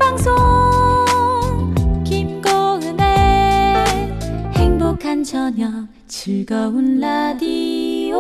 방송 김고은의 행복한 저녁 즐거운 라디오.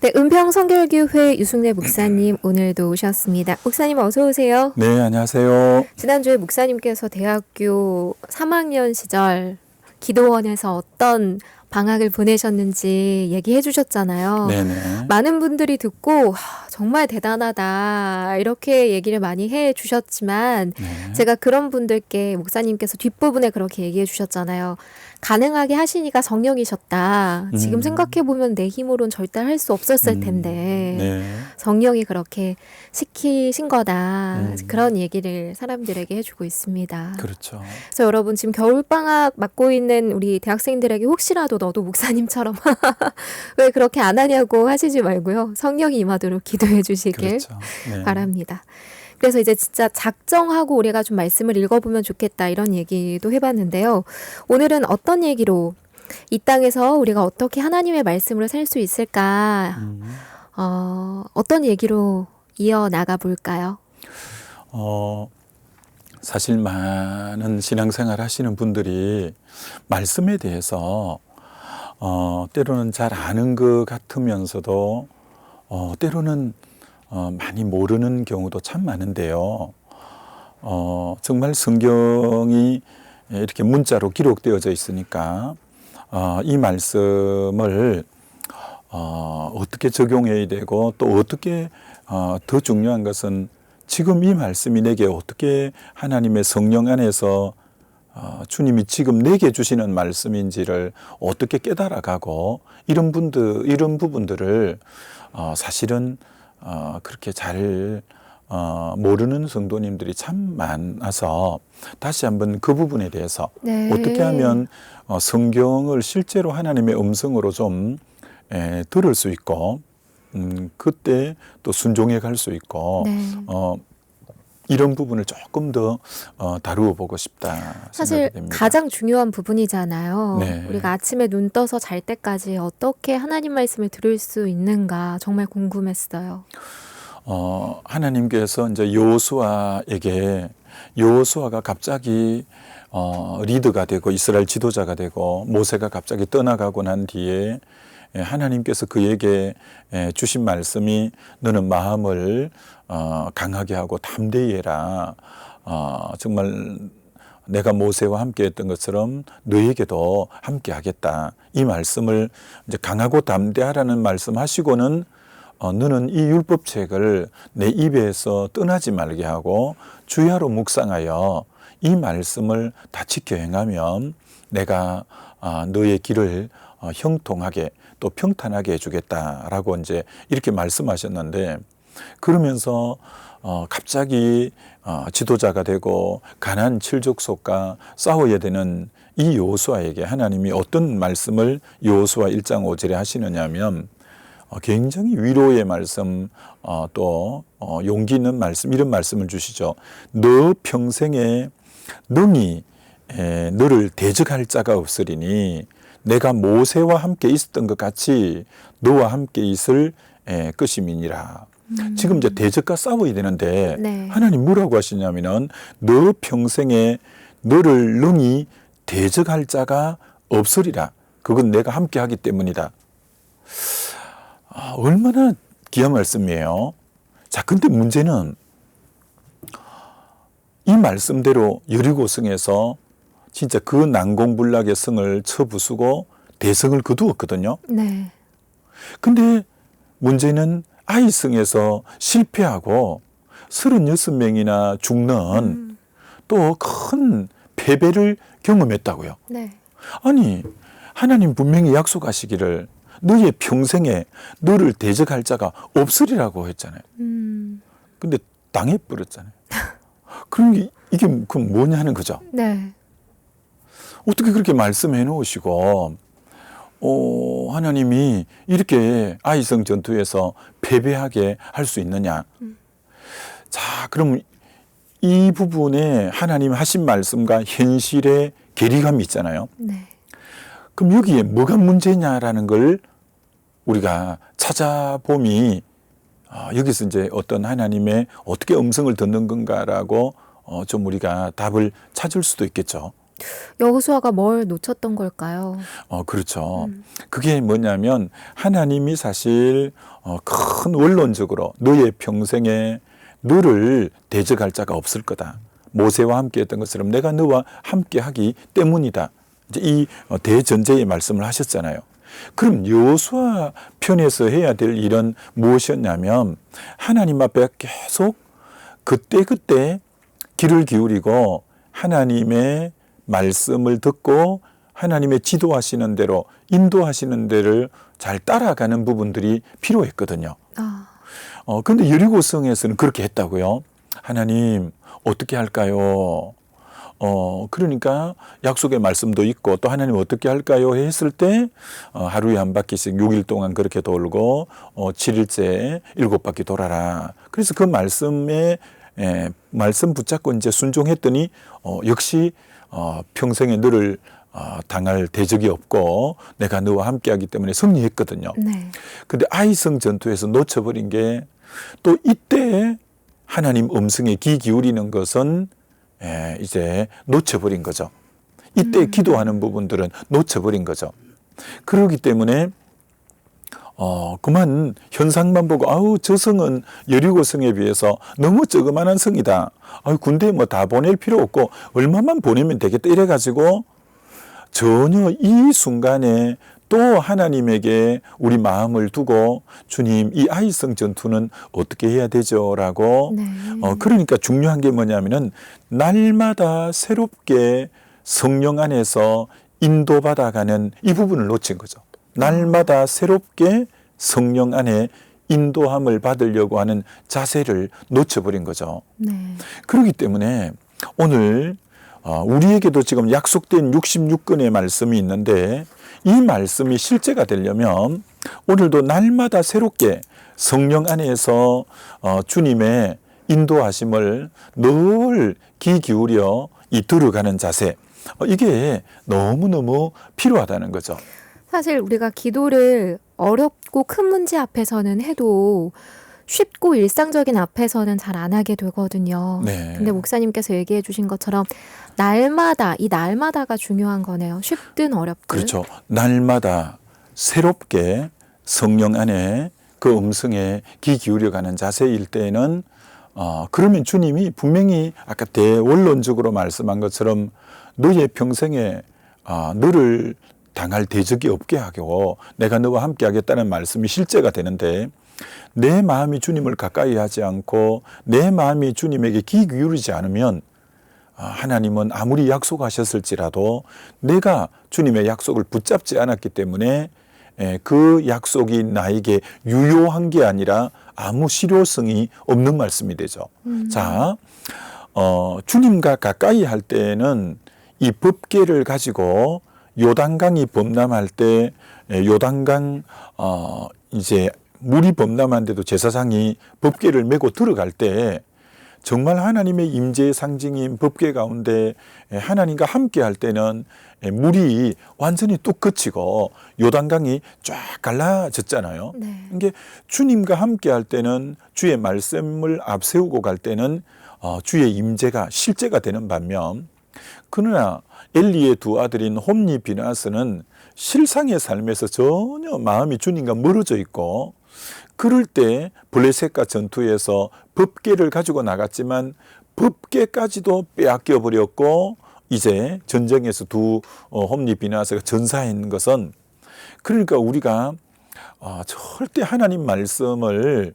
네, 은평성결교회 유승래 목사님 오늘도 오셨습니다. 목사님 어서 오세요. 네, 안녕하세요. 지난주에 목사님께서 대학교 3학년 시절 기도원에서 어떤 방학을 보내셨는지 얘기해 주셨잖아요. 네네. 많은 분들이 듣고 정말 대단하다 이렇게 얘기를 많이 해 주셨지만 네. 제가 그런 분들께 목사님께서 뒷부분에 그렇게 얘기해 주셨잖아요. 가능하게 하시니까 성령이셨다. 지금 생각해보면 내 힘으로는 절대 할 수 없었을 텐데 네. 성령이 그렇게 시키신 거다. 그런 얘기를 사람들에게 해주고 있습니다. 그렇죠. 그래서 여러분 지금 겨울방학 맞고 있는 우리 대학생들에게 혹시라도 너도 목사님처럼 왜 그렇게 안 하냐고 하시지 말고요. 성령이 임하도록 기도해 주시길 그렇죠. 네. 바랍니다. 그래서 이제 진짜 작정하고 우리가 좀 말씀을 읽어보면 좋겠다 이런 얘기도 해봤는데요. 오늘은 어떤 얘기로 이 땅에서 우리가 어떻게 하나님의 말씀으로 살 수 있을까? 어떤 얘기로 이어나가 볼까요? 사실 많은 신앙생활 하시는 분들이 말씀에 대해서 때로는 잘 아는 것 같으면서도 때로는 많이 모르는 경우도 참 많은데요. 정말 성경이 이렇게 문자로 기록되어져 있으니까 이 말씀을 어떻게 적용해야 되고 또 어떻게 더 중요한 것은 지금 이 말씀이 내게 어떻게 하나님의 성령 안에서 주님이 지금 내게 주시는 말씀인지를 어떻게 깨달아가고 이런 부분들을 사실은 그렇게 잘 모르는 성도님들이 참 많아서 다시 한번 그 부분에 대해서 네. 어떻게 하면 성경을 실제로 하나님의 음성으로 좀 들을 수 있고 그때 또 순종해 갈 수 있고 네. 이런 부분을 조금 더 다루어 보고 싶다 사실 생각이 됩니다. 가장 중요한 부분이잖아요. 네. 우리가 아침에 눈 떠서 잘 때까지 어떻게 하나님 말씀을 들을 수 있는가 정말 궁금했어요. 하나님께서 이제 여호수아에게 여호수아가 갑자기 리더가 되고 이스라엘 지도자가 되고 모세가 갑자기 떠나가고 난 뒤에 하나님께서 그에게 주신 말씀이 너는 마음을 강하게 하고 담대히 해라. 정말 내가 모세와 함께 했던 것처럼 너에게도 함께 하겠다. 이 말씀을 이제 강하고 담대하라는 말씀 하시고는 너는 이 율법책을 내 입에서 떠나지 말게 하고 주야로 묵상하여 이 말씀을 다 지켜 행하면 내가 너의 길을 형통하게 또 평탄하게 해주겠다라고 이제 이렇게 말씀하셨는데 그러면서 갑자기 지도자가 되고 가나안 7족속과 싸워야 되는 이 여호수아에게 하나님이 어떤 말씀을 여호수아 1장 5절에 하시느냐면 굉장히 위로의 말씀 또 용기 있는 말씀 이런 말씀을 주시죠. 너 평생에 능히 너를 대적할 자가 없으리니 내가 모세와 함께 있었던 것 같이 너와 함께 있을 것임이니라. 지금 이제 대적과 싸워야 되는데 네. 하나님 뭐라고 하시냐면은 너 평생에 너를 능히 대적할 자가 없으리라. 그건 내가 함께 하기 때문이다. 얼마나 귀한 말씀이에요. 자, 근데 문제는 이 말씀대로 여리고성에서 진짜 그 난공불락의 성을 쳐부수고 대성을 거두었거든요. 네. 근데 문제는 아이성에서 실패하고 36명이나 죽는 또 큰 패배를 경험했다고요. 네. 아니, 하나님 분명히 약속하시기를 너의 평생에 너를 대적할 자가 없으리라고 했잖아요. 근데 당해버렸잖아요. 그럼 이게 그럼 뭐냐는 거죠. 네. 어떻게 그렇게 말씀해 놓으시고 하나님이 이렇게 아이성 전투에서 패배하게 할 수 있느냐. 자, 그럼 이 부분에 하나님 하신 말씀과 현실의 괴리감이 있잖아요. 네. 그럼 여기에 뭐가 문제냐라는 걸 우리가 찾아봄이 여기서 이제 어떤 하나님의 어떻게 음성을 듣는 건가라고 좀 우리가 답을 찾을 수도 있겠죠. 여호수아가 뭘 놓쳤던 걸까요? 그렇죠. 그게 뭐냐면 하나님이 사실 큰 원론적으로 너의 평생에 너를 대적할 자가 없을 거다. 모세와 함께 했던 것처럼 내가 너와 함께 하기 때문이다. 이제 이 대전제의 말씀을 하셨잖아요. 그럼 여호수아 편에서 해야 될 일은 무엇이었냐면 하나님 앞에 계속 그때그때 귀를 기울이고 하나님의 말씀을 듣고 하나님의 지도하시는 대로 인도하시는 데를 잘 따라가는 부분들이 필요했거든요. 근데 여리고성에서는 그렇게 했다고요. 하나님 어떻게 할까요? 그러니까 약속의 말씀도 있고 또 하나님 어떻게 할까요? 했을 때 하루에 한 바퀴씩 6일 동안 그렇게 돌고 7일째 7바퀴 돌아라. 그래서 그 말씀에 말씀 붙잡고 이제 순종했더니 역시 평생에 너를 당할 대적이 없고 내가 너와 함께하기 때문에 승리했거든요. 네. 근데 아이성 전투에서 놓쳐버린 게 또 이때 하나님 음성에 귀 기울이는 것은 이제 놓쳐버린 거죠. 이때 기도하는 부분들은 놓쳐버린 거죠. 그렇기 때문에 그만 현상만 보고 아우 저 성은 여리고 성에 비해서 너무 조그만한 성이다. 군대 뭐 다 보낼 필요 없고 얼마만 보내면 되겠다 이래가지고 전혀 이 순간에 또 하나님에게 우리 마음을 두고 주님 이 아이성 전투는 어떻게 해야 되죠? 라고 네. 그러니까 중요한 게 뭐냐면은 날마다 새롭게 성령 안에서 인도받아가는 이 부분을 놓친 거죠. 날마다 새롭게 성령 안에 인도함을 받으려고 하는 자세를 놓쳐버린 거죠. 네. 그렇기 때문에 오늘 우리에게도 지금 약속된 66권의 말씀이 있는데 이 말씀이 실제가 되려면 오늘도 날마다 새롭게 성령 안에서 주님의 인도하심을 늘 귀 기울여 들어가는 자세 이게 너무너무 필요하다는 거죠. 사실 우리가 기도를 어렵고 큰 문제 앞에서는 해도 쉽고 일상적인 앞에서는 잘 안 하게 되거든요. 네. 근데 목사님께서 얘기해 주신 것처럼 날마다, 이 날마다가 중요한 거네요. 쉽든 어렵든. 그렇죠. 날마다 새롭게 성령 안에 그 음성에 귀 기울여가는 자세일 때는 그러면 주님이 분명히 아까 대원론적으로 말씀한 것처럼 너의 평생에 너를 당할 대적이 없게 하고 내가 너와 함께 하겠다는 말씀이 실제가 되는데 내 마음이 주님을 가까이 하지 않고 내 마음이 주님에게 귀 기울이지 않으면 하나님은 아무리 약속하셨을지라도 내가 주님의 약속을 붙잡지 않았기 때문에 그 약속이 나에게 유효한 게 아니라 아무 실효성이 없는 말씀이 되죠. 자, 주님과 가까이 할 때는 이 법궤를 가지고 요단강이 범람할 때 요단강 이제 물이 범람한데도 제사장이 법궤를 메고 들어갈 때 정말 하나님의 임재의 상징인 법궤 가운데 하나님과 함께 할 때는 물이 완전히 뚝 그치고 요단강이 쫙 갈라졌잖아요. 네. 이게 주님과 함께 할 때는 주의 말씀을 앞세우고 갈 때는 주의 임재가 실제가 되는 반면 그러나 엘리의 두 아들인 홈니 비나스는 실상의 삶에서 전혀 마음이 주님과 멀어져 있고 그럴 때 블레셋과 전투에서 법궤를 가지고 나갔지만 법궤까지도 빼앗겨 버렸고 이제 전쟁에서 두 홈니 비나스가 전사한 것은 그러니까 우리가 절대 하나님 말씀을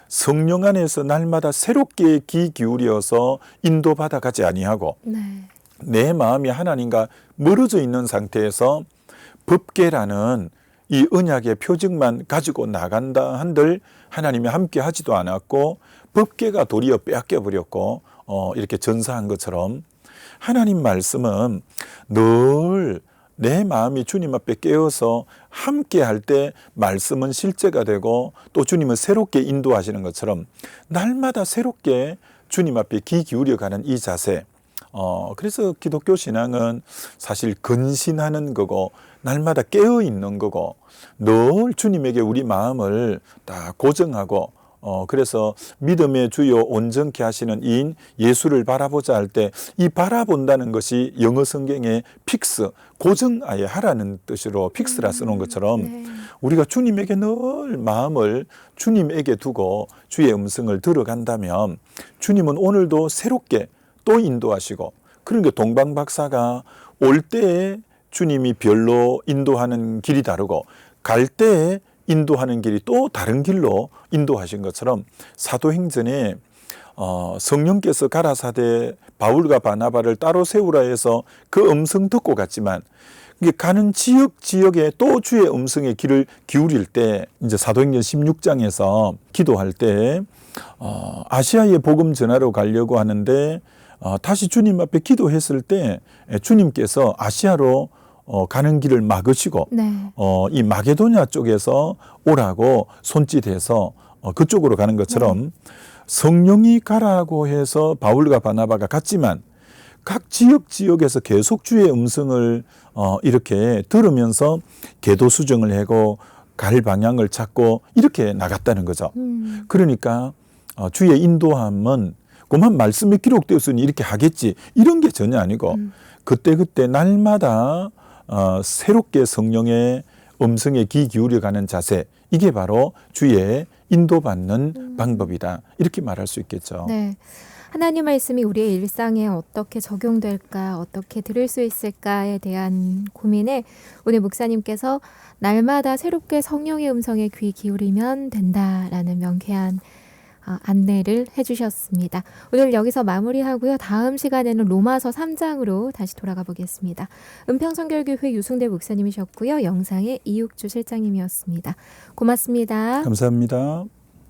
성령 안에서 날마다 새롭게 귀 기울여서 인도받아 가지 아니하고 네. 내 마음이 하나님과 멀어져 있는 상태에서 법궤라는 이 언약의 표징만 가지고 나간다 한들 하나님이 함께 하지도 않았고 법궤가 도리어 빼앗겨 버렸고 이렇게 전사한 것처럼 하나님 말씀은 늘 내 마음이 주님 앞에 깨어서 함께 할 때 말씀은 실제가 되고 또 주님은 새롭게 인도하시는 것처럼 날마다 새롭게 주님 앞에 귀 기울여가는 이 자세 그래서 기독교 신앙은 사실 근신하는 거고 날마다 깨어 있는 거고 늘 주님에게 우리 마음을 다 고정하고 그래서 믿음의 주요 온전케 하시는 이인 예수를 바라보자 할 때 이 바라본다는 것이 영어 성경에 픽스, 고정하여 하라는 뜻으로 픽스라 써놓은 것처럼 네. 우리가 주님에게 늘 마음을 주님에게 두고 주의 음성을 들어간다면 주님은 오늘도 새롭게 또 인도하시고, 그러니까 동방 박사가 올 때에 주님이 별로 인도하는 길이 다르고 갈 때에 인도하는 길이 또 다른 길로 인도하신 것처럼 사도행전에 성령께서 가라사대 바울과 바나바를 따로 세우라 해서 그 음성 듣고 갔지만 이게 가는 지역에 또 주의 음성의 귀를 기울일 때, 이제 사도행전 16장에서 기도할 때 아시아에 복음 전하러 가려고 하는데 다시 주님 앞에 기도했을 때 주님께서 아시아로 가는 길을 막으시고 네. 이 마게도냐 쪽에서 오라고 손짓해서 그쪽으로 가는 것처럼 성령이 가라고 해서 바울과 바나바가 갔지만 각 지역에서 계속 주의 음성을 이렇게 들으면서 궤도 수정을 하고 갈 방향을 찾고 이렇게 나갔다는 거죠. 그러니까 주의 인도함은 그만 말씀이 기록되었으니 이렇게 하겠지 이런 게 전혀 아니고 그때그때 날마다 새롭게 성령의 음성에 귀 기울여가는 자세, 이게 바로 주의 인도받는 방법이다, 이렇게 말할 수 있겠죠. 네. 하나님 말씀이 우리의 일상에 어떻게 적용될까, 어떻게 들을 수 있을까에 대한 고민에 오늘 목사님께서 날마다 새롭게 성령의 음성에 귀 기울이면 된다라는 명쾌한 안내를 해주셨습니다. 오늘 여기서 마무리하고요. 다음 시간에는 로마서 3장으로 다시 돌아가 보겠습니다. 은평선결교회 유승대 목사님이셨고요. 영상의 이육주 실장님이었습니다. 고맙습니다. 감사합니다.